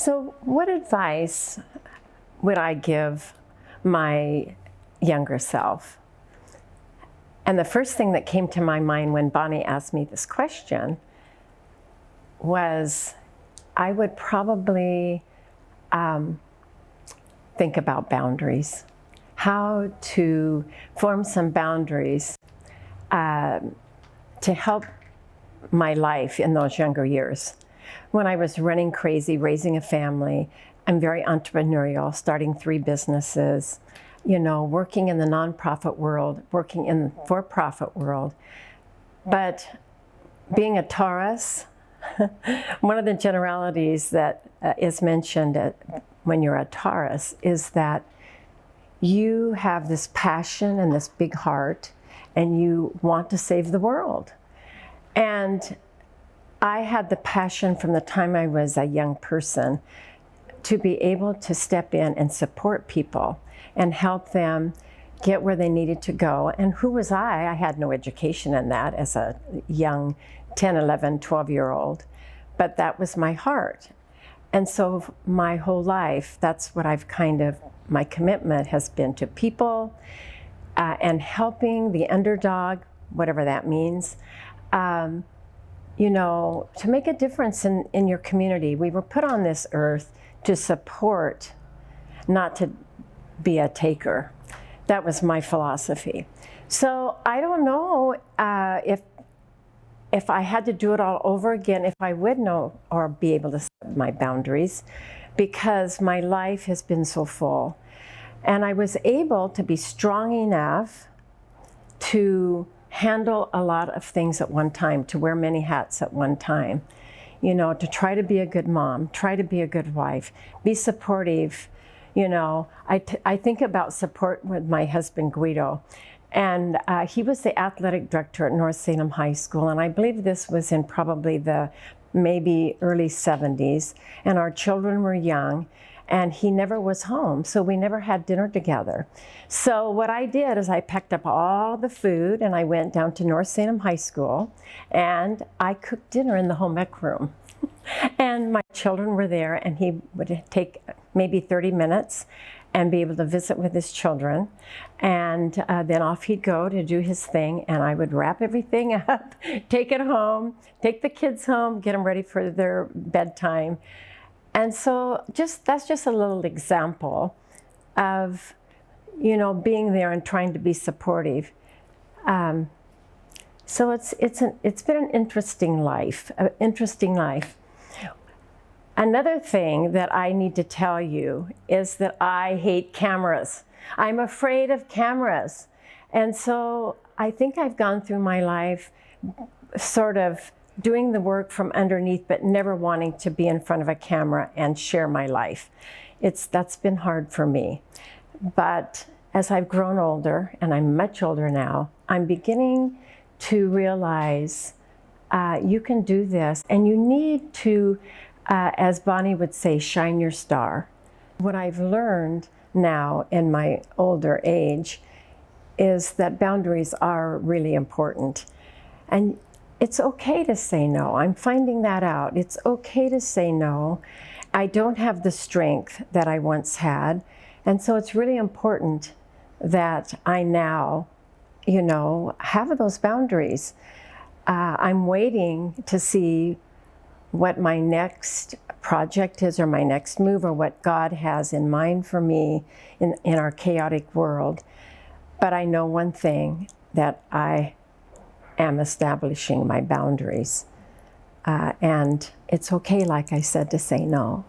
So what advice would I give my younger self? And the first thing that came to my mind when Bonnie asked me this question was I would probably think about boundaries, how to form some boundaries to help my life in those younger years. When I was running crazy, raising a family, I'm very entrepreneurial, starting 3 businesses, you know, working in the nonprofit world, working in the for-profit world. But being a Taurus, one of the generalities that is mentioned when you're a Taurus is that you have this passion and this big heart and you want to save the world. And I had the passion from the time I was a young person to be able to step in and support people and help them get where they needed to go. And who was I? I had no education in that as a young 10, 11, 12-year-old, but that was my heart. And so my whole life, that's what I've my commitment has been to people and helping the underdog, whatever that means, you know, to make a difference in your community. We were put on this earth to support, not to be a taker. That was my philosophy. So I don't know if I had to do it all over again, if I would know or be able to set my boundaries, because my life has been so full. And I was able to be strong enough to handle a lot of things at one time, to wear many hats at one time, you know, to try to be a good mom, try to be a good wife, be supportive. You know, I think about support with my husband, Guido, and he was the athletic director at North Salem High School, and I believe this was in probably the maybe early 70s, and our children were young, and he never was home, so we never had dinner together. So what I did is I packed up all the food and I went down to North Salem High School and I cooked dinner in the home ec room. And my children were there and he would take maybe 30 minutes and be able to visit with his children. And then off he'd go to do his thing, and I would wrap everything up, take it home, take the kids home, get them ready for their bedtime. And so that's just a little example of, you know, being there and trying to be supportive. So it's been an interesting life, Another thing that I need to tell you is that I hate cameras. I'm afraid of cameras. And so I think I've gone through my life sort of doing the work from underneath, but never wanting to be in front of a camera and share my life. That's been hard for me. But as I've grown older, and I'm much older now, I'm beginning to realize you can do this, and you need to, as Bonnie would say, shine your star. What I've learned now in my older age is that boundaries are really important. And it's okay to say no. I'm finding that out. It's okay to say no. I don't have the strength that I once had. And so it's really important that I now, you know, have those boundaries. I'm waiting to see what my next project is or my next move or what God has in mind for me in our chaotic world. But I know one thing, that I am establishing my boundaries. And it's okay, like I said, to say no.